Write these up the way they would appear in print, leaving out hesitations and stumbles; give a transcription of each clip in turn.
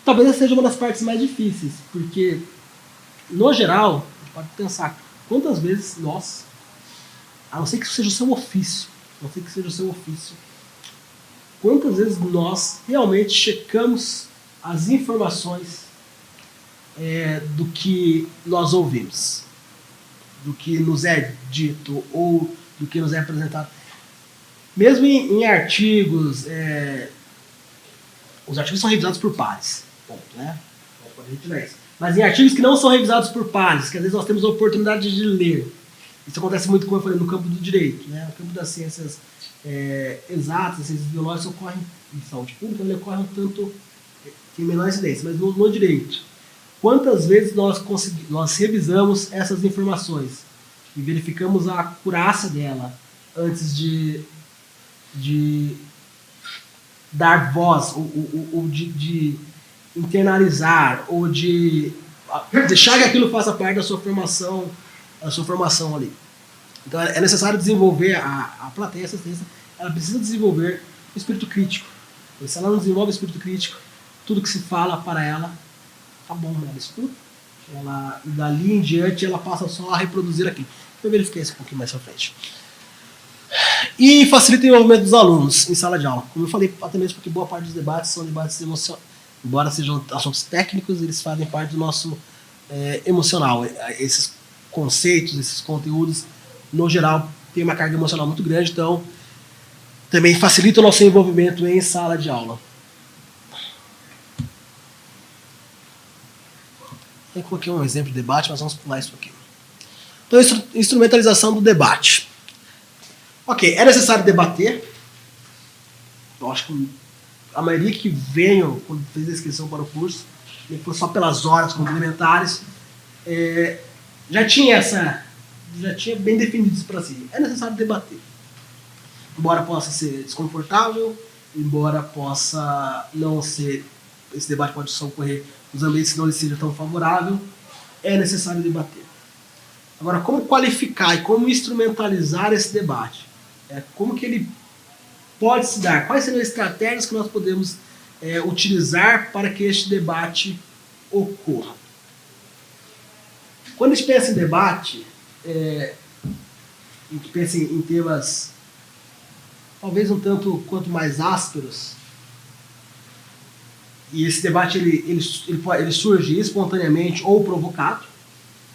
talvez essa seja uma das partes mais difíceis, porque, no geral, a gente pode pensar quantas vezes nós, a não ser que isso seja o seu ofício, quantas vezes nós realmente checamos as informações do que nós ouvimos, do que nos é dito ou do que nos é apresentado. Mesmo em artigos, os artigos são revisados por pares, ponto, né? Não pode retirar isso. Mas em artigos que não são revisados por pares, que às vezes nós temos a oportunidade de ler, isso acontece muito, como eu falei, no campo do direito, né? No campo das ciências exatas, as ciências biológicas ocorrem, em saúde pública, ele ocorre um tanto em menor incidência, mas no direito, quantas vezes nós revisamos essas informações e verificamos a acurácia dela antes de dar voz, ou de internalizar, ou de deixar que aquilo faça parte da sua formação ali. Então é necessário desenvolver, a plateia, a assistência, ela precisa desenvolver o espírito crítico. E se ela não desenvolve o espírito crítico, tudo que se fala para ela, tá bom, ela escuta, e dali em diante ela passa só a reproduzir aquilo. Eu verifiquei isso um pouquinho mais pra frente. E facilita o envolvimento dos alunos em sala de aula. Como eu falei, até mesmo porque boa parte dos debates são debates emocionais. Embora sejam assuntos técnicos, eles fazem parte do nosso emocional. Esses conceitos, esses conteúdos, no geral, têm uma carga emocional muito grande, então também facilita o nosso envolvimento em sala de aula. Eu coloquei um exemplo de debate, mas vamos pular isso aqui. Então, instrumentalização do debate. Ok, é necessário debater. Eu acho que a maioria que veio, quando fez a inscrição para o curso, nem foi só pelas horas complementares, já tinha bem definido isso para si. É necessário debater. Embora possa ser desconfortável, embora possa não ser, esse debate pode só ocorrer nos ambientes que não lhe seja tão favorável, é necessário debater. Agora, como qualificar e como instrumentalizar esse debate? Como que ele pode se dar? Quais seriam as estratégias que nós podemos utilizar para que este debate ocorra? Quando a gente pensa em debate, a gente pensa em temas talvez um tanto quanto mais ásperos, e esse debate ele surge espontaneamente ou provocado.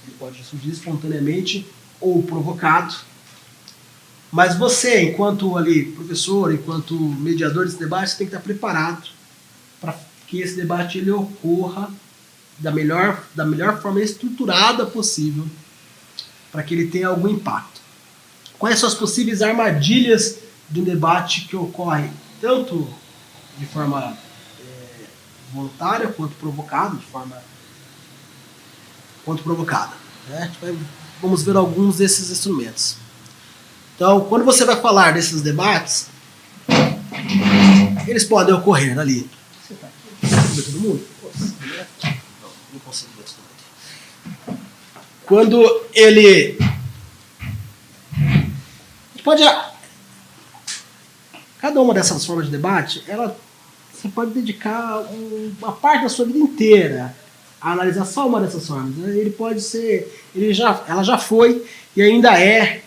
Ele pode surgir espontaneamente ou provocado. Mas você, enquanto professor, enquanto mediador desse debate, você tem que estar preparado para que esse debate ele ocorra da melhor forma estruturada possível, para que ele tenha algum impacto. Quais são as possíveis armadilhas de um debate que ocorre tanto de forma voluntária quanto provocada, né? Vamos ver alguns desses instrumentos. Então, quando você vai falar desses debates, eles podem ocorrer ali. Você está aqui? Todo mundo? Não consigo ver todo mundo. Quando ele pode... Cada uma dessas formas de debate, você pode dedicar uma parte da sua vida inteira a analisar só uma dessas formas. Ele pode ser... ela já foi e ainda é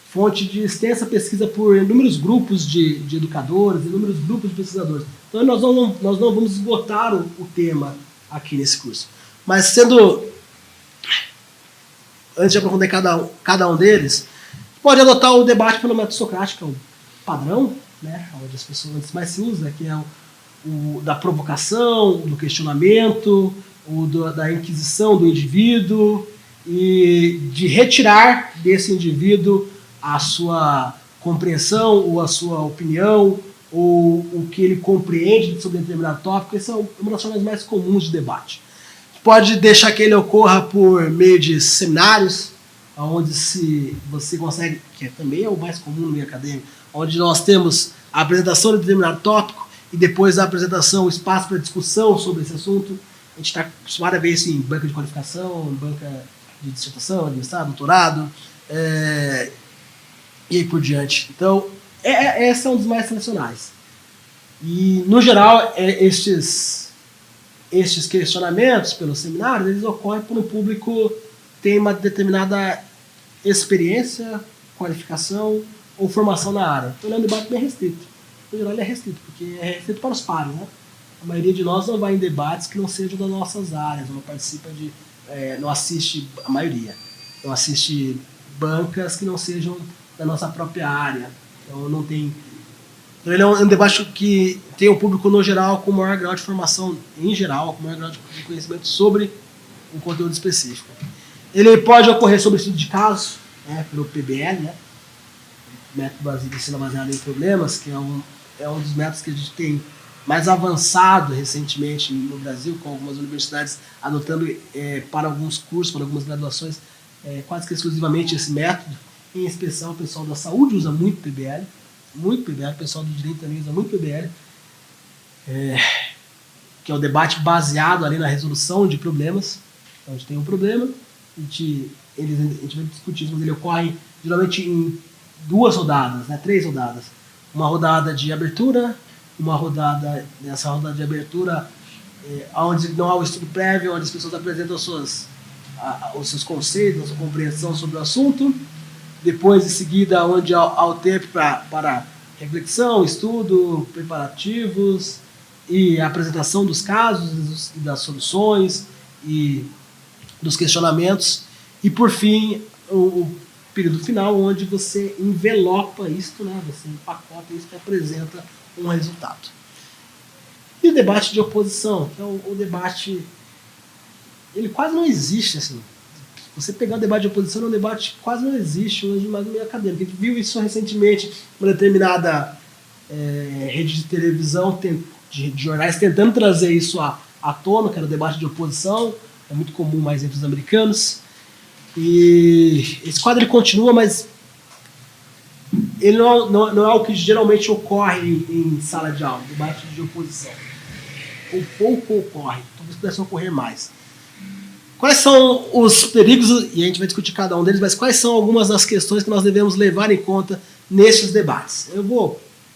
fonte de extensa pesquisa por inúmeros grupos de educadores, inúmeros grupos de pesquisadores. Então nós não vamos esgotar o tema aqui nesse curso. Mas antes de aprofundar cada um deles, pode adotar o debate pelo método socrático, que é o padrão, né, onde as pessoas mais se usa, que é o da provocação, do questionamento, da inquisição do indivíduo e de retirar desse indivíduo a sua compreensão ou a sua opinião ou o que ele compreende sobre determinado tópico. Essa é uma das formas mais comuns de debate. Pode deixar que ele ocorra por meio de seminários, onde você consegue, que também é o mais comum no meio acadêmico, onde nós temos a apresentação de determinado tópico e depois a apresentação, o espaço para discussão sobre esse assunto. A gente está acostumado a ver isso em banca de qualificação, banca de dissertação, de mestrado, doutorado, e aí por diante. Então, esse é um dos mais tradicionais. E, no geral, estes estes questionamentos pelos seminários, eles ocorrem por um público que tem uma determinada experiência, qualificação ou formação na área. Então ele é um debate bem restrito. No geral ele é restrito, porque é restrito para os pares, né? A maioria de nós não vai em debates que não sejam das nossas áreas, não participa de... não assiste, a maioria, não assiste bancas que não sejam da nossa própria área. Então não tem... Então ele é um debate que tem um público no geral com maior grau de formação, em geral, com maior grau de conhecimento sobre um conteúdo específico. Ele pode ocorrer sobre estudo de caso, né, pelo PBL, né, método de ensino baseado em problemas, que é um dos métodos que a gente tem mais avançado recentemente no Brasil, com algumas universidades adotando para alguns cursos, para algumas graduações, quase que exclusivamente esse método. Em especial o pessoal da saúde usa muito PBL, o pessoal do direito também usa muito PBL, que é o debate baseado ali na resolução de problemas. Então a gente tem um problema, a gente vai discutir, mas ele ocorre geralmente em 2 rodadas, né, 3 rodadas. Uma rodada de abertura, nessa rodada de abertura, onde não há o estudo prévio, onde as pessoas apresentam os seus conceitos, a sua compreensão sobre o assunto. Depois, em seguida, onde há o tempo para reflexão, estudo, preparativos e a apresentação dos casos e das soluções e dos questionamentos. E, por fim, o período final, onde você envelopa isto, né? Você empacota isso e apresenta um resultado. E o debate de oposição, que é o debate, ele quase não existe, assim. Você pegar o debate de oposição, é um debate que quase não existe hoje mais no meio acadêmico. A gente viu isso recentemente, uma determinada rede de televisão, de jornais, tentando trazer isso à tona, que era o debate de oposição, é muito comum mais entre os americanos. E esse quadro ele continua, mas ele não é o que geralmente ocorre em sala de aula, debate de oposição. Ou pouco ocorre, talvez pudesse ocorrer mais. Quais são os perigos, e a gente vai discutir cada um deles, mas quais são algumas das questões que nós devemos levar em conta nesses debates?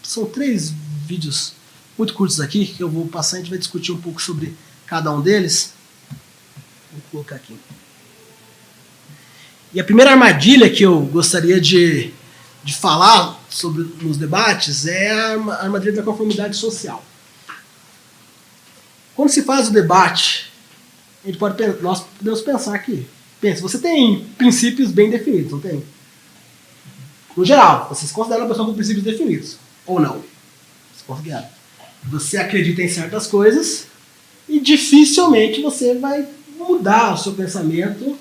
São 3 vídeos muito curtos aqui, que eu vou passar, a gente vai discutir um pouco sobre cada um deles. Vou colocar aqui. E a primeira armadilha que eu gostaria de falar nos debates é a armadilha da conformidade social. Quando se faz o debate, nós podemos pensar aqui. Pensa, você tem princípios bem definidos, não tem? No geral, você se considera uma pessoa com princípios definidos, ou não? Você acredita em certas coisas e dificilmente você vai mudar o seu pensamento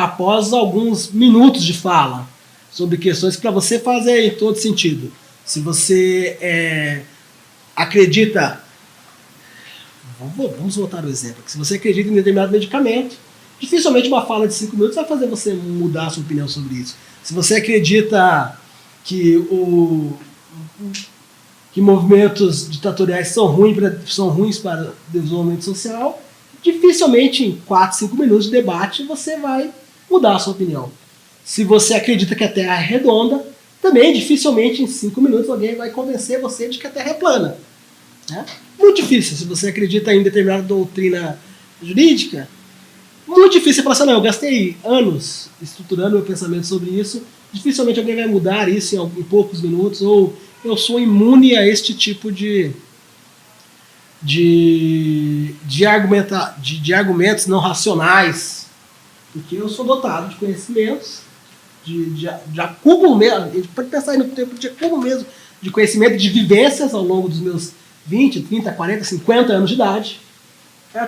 após alguns minutos de fala sobre questões que para você fazem todo sentido. Se você acredita... Vamos voltar ao exemplo. Se você acredita em determinado medicamento, dificilmente uma fala de 5 minutos vai fazer você mudar a sua opinião sobre isso. Se você acredita que movimentos ditatoriais são ruins para o desenvolvimento social, dificilmente em 4, 5 minutos de debate você vai mudar a sua opinião. Se você acredita que a Terra é redonda, também dificilmente em 5 minutos alguém vai convencer você de que a Terra é plana. Né? Muito difícil. Se você acredita em determinada doutrina jurídica, muito difícil você falar assim, não, eu gastei anos estruturando meu pensamento sobre isso, dificilmente alguém vai mudar isso em poucos minutos, ou eu sou imune a este tipo de argumentos não racionais, porque eu sou dotado de conhecimentos, de acúmulo mesmo, a gente pode pensar aí no tempo de acúmulo mesmo, de conhecimento, de vivências ao longo dos meus 20, 30, 40, 50 anos de idade,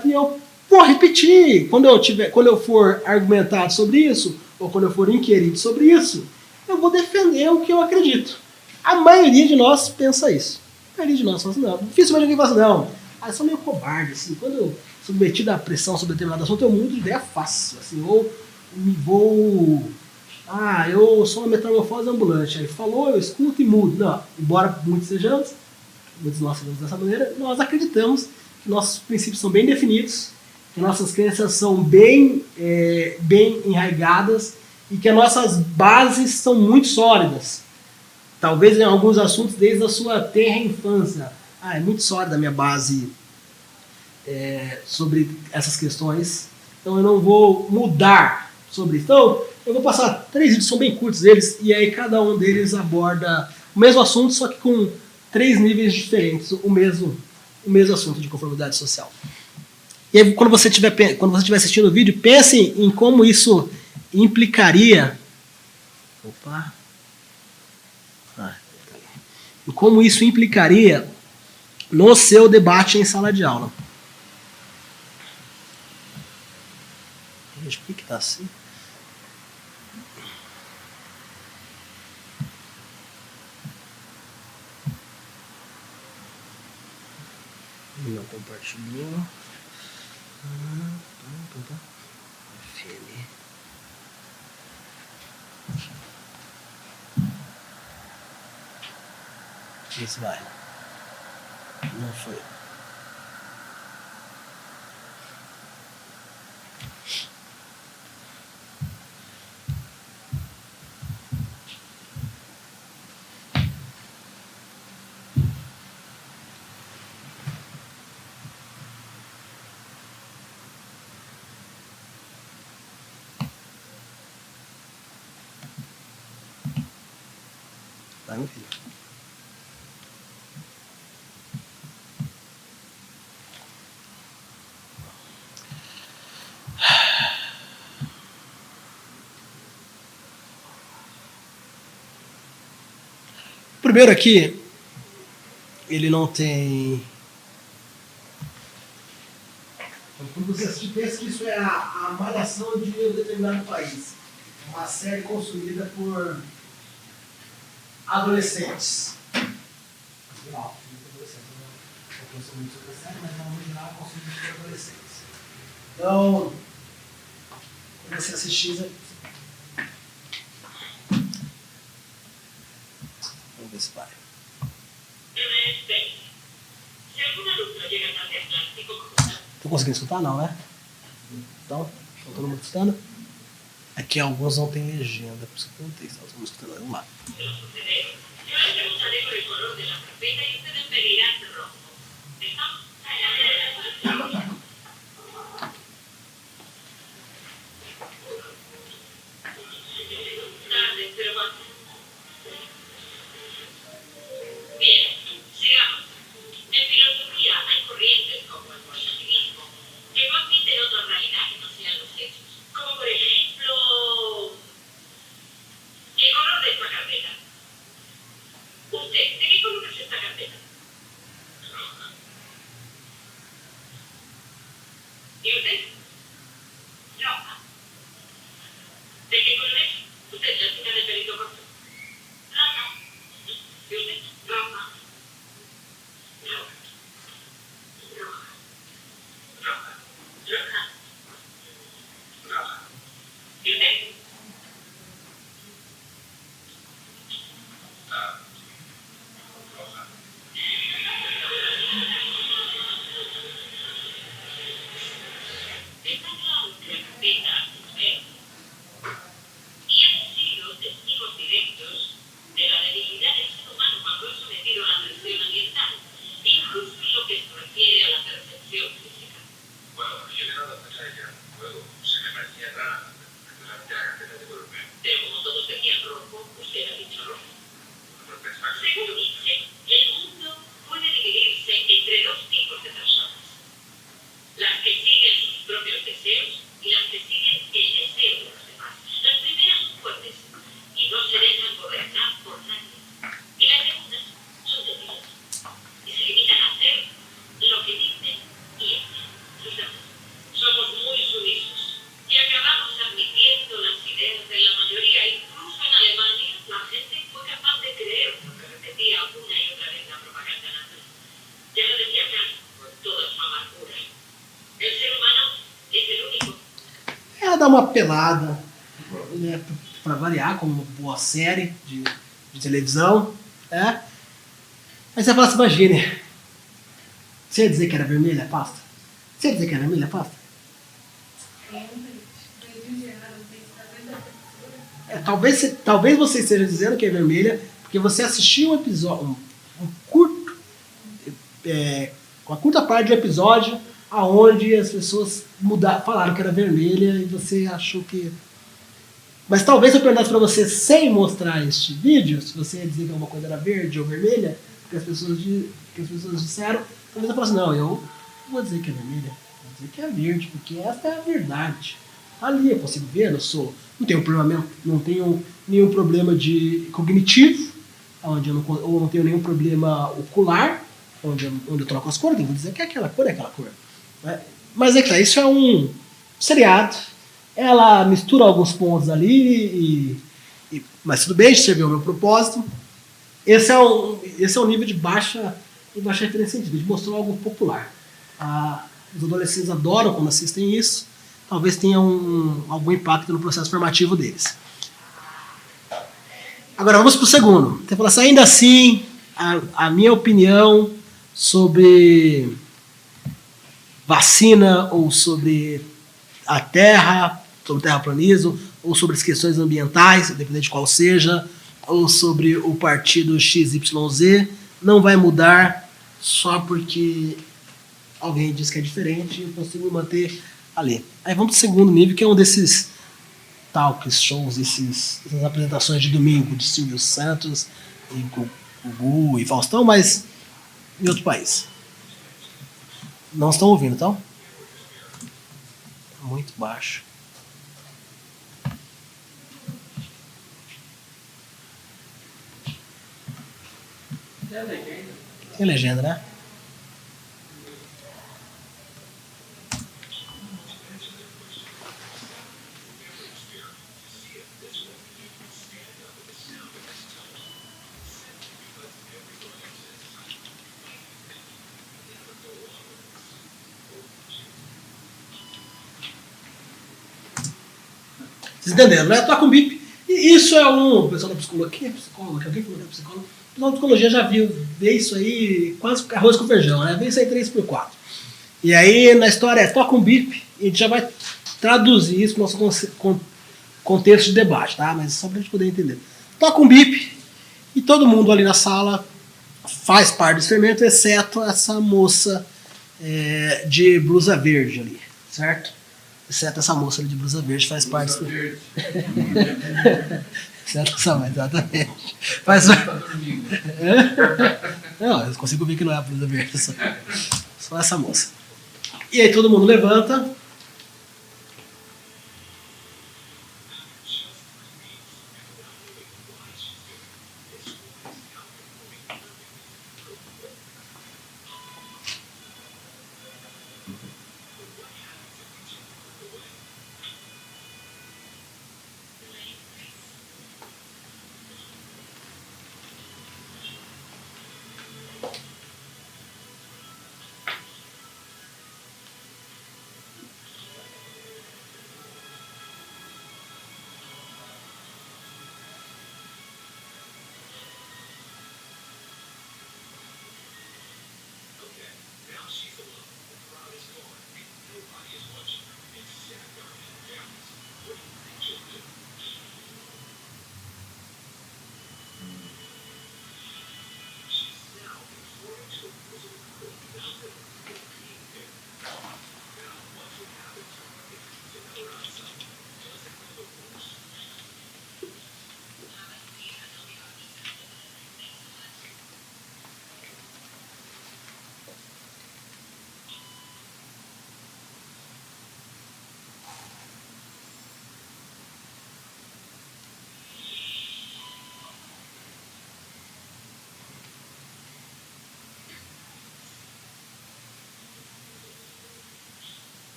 que eu vou repetir, quando eu for argumentado sobre isso, ou quando eu for inquirido sobre isso, eu vou defender o que eu acredito. A maioria de nós pensa isso. A maioria de nós fala assim, não, dificilmente alguém fala assim, não, eu sou meio cobarde, assim, quando eu sou metido à pressão sobre determinado assunto, eu mudo de ideia fácil, assim, ou eu sou uma metamorfose ambulante, aí falou, eu escuto e mudo. Não, embora muitos de nós sejamos dessa maneira, nós acreditamos que nossos princípios são bem definidos, que nossas crenças são bem enraigadas e que as nossas bases são muito sólidas. Talvez em alguns assuntos desde a sua tenra infância. É muito sólida a minha base sobre essas questões. Então eu não vou mudar sobre isso. Então eu vou passar 3 vídeos, são bem curtos eles, e aí cada um deles aborda o mesmo assunto, só que com 3 níveis diferentes, o mesmo assunto de conformidade social. E aí, quando você estiver assistindo o vídeo, pense em como isso implicaria. Em como isso implicaria no seu debate em sala de aula. Gente, por que está assim? Não compartilhou. FM. Isso vai. Não foi. Vai, meu filho. O primeiro aqui, ele não tem... Quando você assistir, pensa que isso é a malhação de um determinado país. Uma série construída por adolescentes. Geral, não conheço muito sobre a série, mas no geral construída por adolescentes. Então, quando você assistir, vamos ver se vai. Estão conseguindo escutar? Não, né? Então, está todo mundo escutando? Aqui alguns não tem legenda, por isso que eu perguntei se estão escutando. Vamos lá. Dar uma pelada, né, para variar, como uma boa série de televisão, né? Aí você fala assim, imagine, você ia dizer que era vermelha a pasta? Você ia dizer que era vermelha a pasta? Talvez você esteja dizendo que é vermelha porque você assistiu um episódio, uma curta parte do episódio aonde as pessoas falaram que era vermelha e você achou que... Mas talvez se eu perguntasse para você sem mostrar este vídeo, se você ia dizer que alguma coisa era verde ou vermelha, que as pessoas disseram, talvez eu falasse, não, eu vou dizer que é vermelha, vou dizer que é verde, porque essa é a verdade. Ali eu consigo ver, não tenho problema, não tenho nenhum problema de cognitivo, ou não tenho nenhum problema ocular, onde eu troco as cores, tenho que dizer que aquela cor é aquela cor. Né? Mas é que tá, isso é um seriado. Ela mistura alguns pontos ali, mas tudo bem, serviu o meu propósito. Esse é um nível de baixa referência científica, de mostrar algo popular. Os adolescentes adoram quando assistem isso, talvez tenha algum impacto no processo formativo deles. Agora vamos para o segundo. Você fala assim, ainda assim, a minha opinião sobre vacina ou sobre a Terra, sobre o terraplanismo, ou sobre as questões ambientais, independente de qual seja, ou sobre o partido XYZ, não vai mudar só porque alguém diz que é diferente e eu consigo me manter ali. Aí vamos para o segundo nível, que é um desses talks, shows, essas apresentações de domingo de Silvio Santos e Gugu e Faustão, mas em outro país. Não estão ouvindo, então? Muito baixo. Tem legenda, né? Vocês entenderam, né? Toca um bip. E isso é o pessoal da psicologia. Quem é psicólogo? Alguém falou que é psicólogo? O pessoal da psicologia já vê isso aí, quase arroz com feijão, né? Vê isso aí 3x4. E aí na história toca um bip e a gente já vai traduzir isso para o nosso contexto de debate, tá? Mas só para a gente poder entender. Toca um bip e todo mundo ali na sala faz parte do experimento, exceto essa moça de blusa verde ali, certo? Exceto essa moça ali de blusa verde faz parte do... Certo, Samuel, exatamente. Faz... Não, eu consigo ver que não é a blusa verde, só essa moça. E aí todo mundo levanta.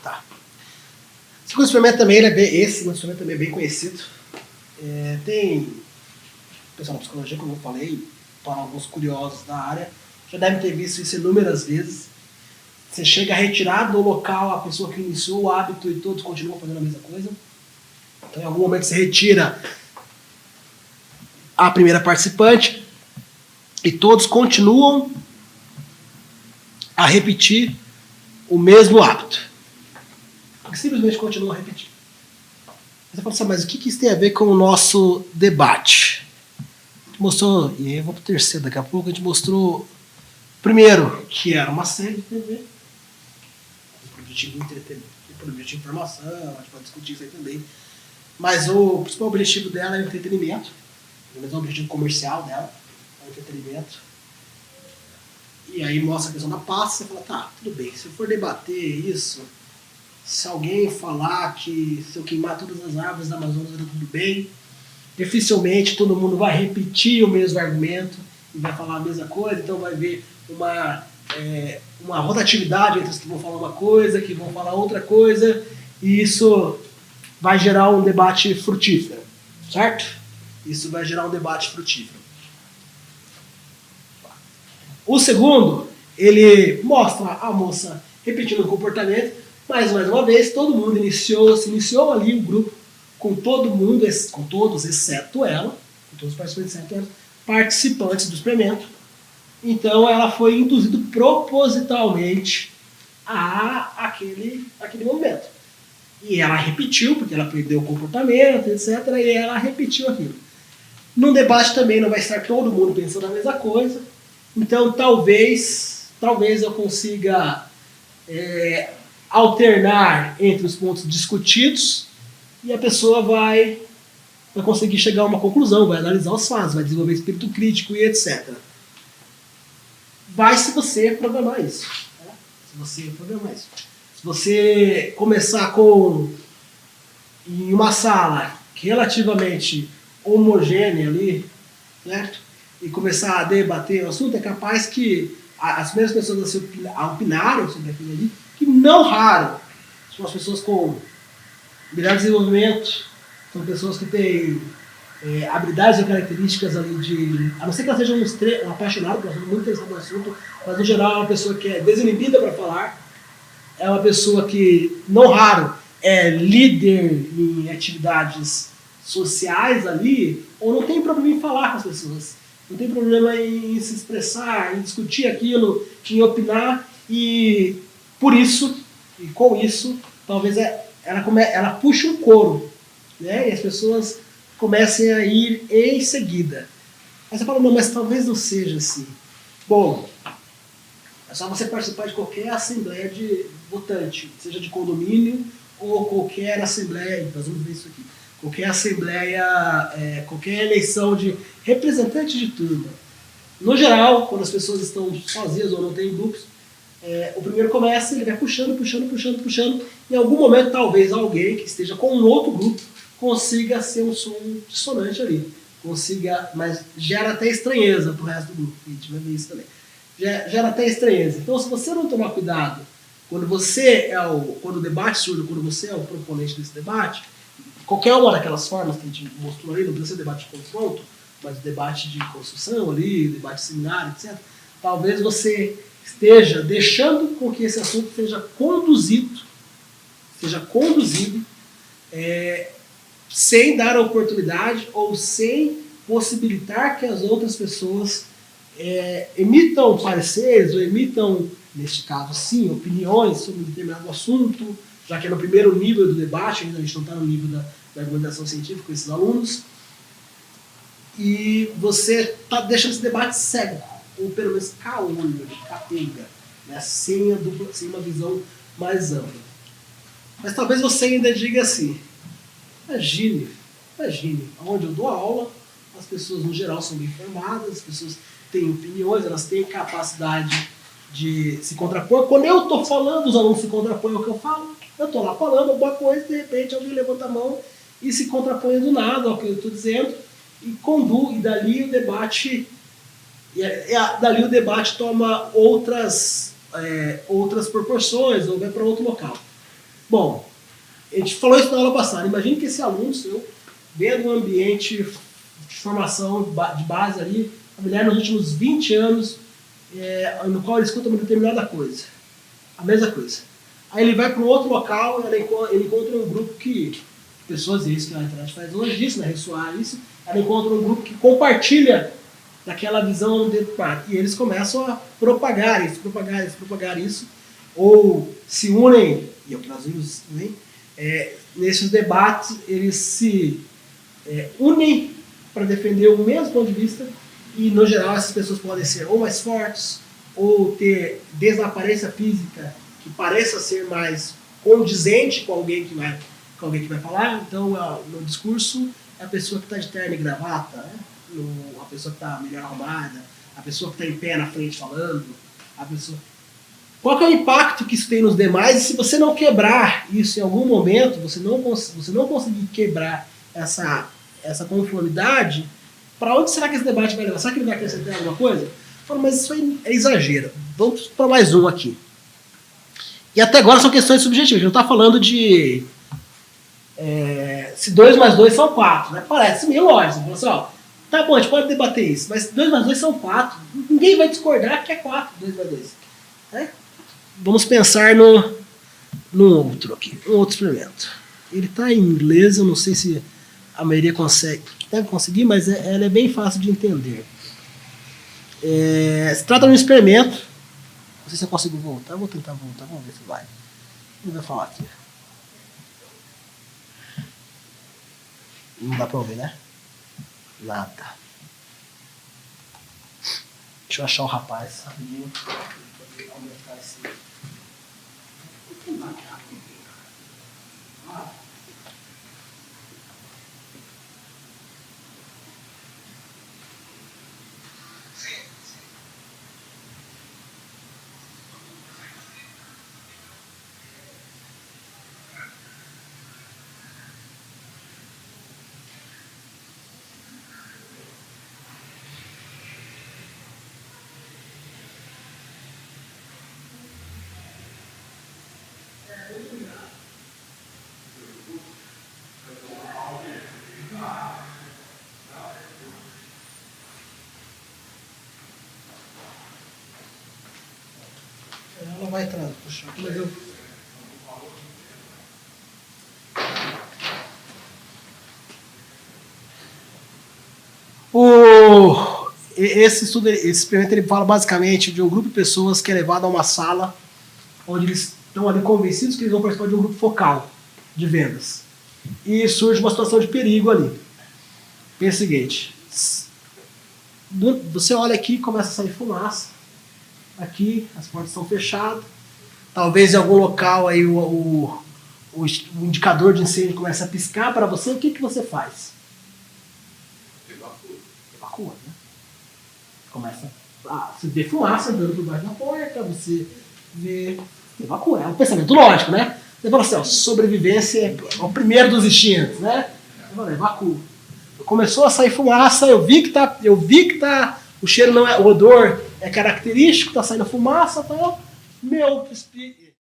Tá. Esse segundo experimento também, esse experimento também é bem conhecido. Tem pessoal da psicologia, como eu falei, para alguns curiosos da área, já devem ter visto isso inúmeras vezes. Você chega a retirar do local a pessoa que iniciou o hábito e todos continuam fazendo a mesma coisa. Então, em algum momento, você retira a primeira participante e todos continuam a repetir o mesmo hábito. Porque simplesmente continuam a repetir. Você fala assim, mas o que isso tem a ver com o nosso debate? A gente mostrou, e aí eu vou para o terceiro daqui a pouco, a gente mostrou primeiro que era uma série de TV, com objetivo de entretenimento, com objetivo de informação, a gente pode discutir isso aí também. Mas o principal objetivo dela é o entretenimento, pelo menos o objetivo comercial dela é o entretenimento. E aí mostra a questão da paz, você fala, tá, tudo bem, se eu for debater isso, se alguém falar que se eu queimar todas as árvores da Amazônia tá tudo bem, dificilmente todo mundo vai repetir o mesmo argumento e vai falar a mesma coisa, então vai haver uma rotatividade entre os que vão falar uma coisa, que vão falar outra coisa, e isso vai gerar um debate frutífero, certo? Isso vai gerar um debate frutífero. O segundo, ele mostra a moça repetindo o comportamento, mas mais uma vez todo mundo se iniciou ali o grupo com todo mundo, com todos exceto ela, com todos os participantes exceto ela, participantes do experimento. Então ela foi induzida propositalmente a aquele movimento. E ela repetiu, porque ela aprendeu o comportamento, etc. E ela repetiu aquilo. Num debate também não vai estar todo mundo pensando a mesma coisa. Então talvez eu consiga alternar entre os pontos discutidos e a pessoa vai conseguir chegar a uma conclusão, vai analisar os fatos, vai desenvolver espírito crítico e etc. Vai se você programar isso. Né? Se você começar em uma sala relativamente homogênea ali, certo? E começar a debater o assunto, é capaz que as primeiras pessoas a opinarem sobre aquilo ali, que não raro são as pessoas com melhor desenvolvimento, são pessoas que têm habilidades e características ali a não ser que elas sejam um apaixonado, muito interessado no assunto, mas no geral é uma pessoa que é desinibida para falar, é uma pessoa que, não raro, é líder em atividades sociais ali, ou não tem problema em falar com as pessoas, não tem problema em se expressar, em discutir aquilo, em opinar, e por isso, e com isso, talvez ela puxa um coro, né? E as pessoas comecem a ir em seguida. Aí você fala, não, mas talvez não seja assim. Bom, é só você participar de qualquer assembleia de votante, seja de condomínio ou qualquer assembleia, nós vamos ver isso aqui, qualquer assembleia, qualquer eleição de representante de turma. No geral, quando as pessoas estão sozinhas ou não têm grupos, o primeiro começa, ele vai puxando, em algum momento talvez alguém que esteja com um outro grupo consiga ser um som dissonante ali, mas gera até estranheza pro resto do grupo, a gente vai ver isso também. Gera até estranheza. Então, se você não tomar cuidado, quando o debate surge, quando você é o proponente desse debate, qualquer uma daquelas formas que a gente mostrou ali, não precisa ser debate de confronto, mas debate de construção ali, debate seminário, etc., talvez você esteja deixando com que esse assunto seja conduzido sem dar a oportunidade ou sem possibilitar que as outras pessoas emitam pareceres ou emitam, neste caso sim, opiniões sobre um determinado assunto, já que é no primeiro nível do debate, ainda a gente não está no nível da argumentação científica com esses alunos, e você está deixando esse debate cego, ou pelo menos capenga, né? sem uma visão mais ampla. Mas talvez você ainda diga assim, imagine, onde eu dou aula, as pessoas no geral são bem formadas, as pessoas têm opiniões, elas têm capacidade de se contrapor. Quando eu estou falando, os alunos se contrapõem ao que eu falo. Eu estou lá falando alguma coisa, de repente alguém levanta a mão e se contrapõe do nada ao que eu estou dizendo e conduz, e dali o debate toma outras proporções, ou vai para outro local. Bom, a gente falou isso na aula passada. Imagine que esse aluno seu, dentro do ambiente de formação de base ali, familiar nos últimos 20 anos, no qual ele escuta uma determinada coisa. A mesma coisa. Aí ele vai para um outro local e ele encontra um grupo que, pessoas, isso que a internet faz hoje disso, né, ressoar isso, ela encontra um grupo que compartilha daquela visão dentro do mar. E eles começam a propagar isso, ou se unem, e os brasileiros também, nesses debates, eles se unem para defender o mesmo ponto de vista, e no geral essas pessoas podem ser ou mais fortes, ou ter desde a aparência física que pareça ser mais condizente com alguém que vai falar. Então, no discurso, é a pessoa que está de terno e gravata, né? A pessoa que está melhor arrumada, a pessoa que está em pé na frente falando, a pessoa... Qual que é o impacto que isso tem nos demais? E se você não quebrar isso em algum momento, você não conseguir quebrar essa conformidade, para onde será que esse debate vai levar? Será que ele vai acrescentar alguma coisa? Mas isso aí é exagero. Vamos para mais um aqui. E até agora são questões subjetivas. A gente não está falando de se 2 mais 2 são 4. Né? Parece meio lógico. Você fala assim, ó, tá bom, a gente pode debater isso, mas 2 mais 2 são 4. Ninguém vai discordar que é 4, 2 mais 2. Né? Vamos pensar no outro aqui, um outro experimento. Ele está em inglês, eu não sei se a maioria consegue. Deve conseguir, mas ela é bem fácil de entender. Se trata de um experimento. Não sei se eu consigo voltar. Eu vou tentar voltar, vamos ver se vai. Vamos ver falar aqui. Não dá pra ouvir, né? Nada. Deixa eu achar o rapaz rapidinho. Aumentar esse. Ela vai atrás, puxa, mas eu... Esse experimento ele fala basicamente de um grupo de pessoas que é levado a uma sala onde eles estão ali convencidos que eles vão participar de um grupo focal de vendas. E surge uma situação de perigo ali. Pensa o seguinte, você olha aqui e começa a sair fumaça. Aqui as portas estão fechadas. Talvez em algum local aí o indicador de incêndio começa a piscar para você. O que você faz? Evacua, né? Começa você vê fumaça andando por baixo da porta, você vê... Evacua, é um pensamento lógico, né? Você fala assim, ó, sobrevivência é o primeiro dos instintos, né? Você fala, evacua. Começou a sair fumaça, eu vi que tá, o cheiro não é, o odor é característico, tá saindo fumaça, tá, meu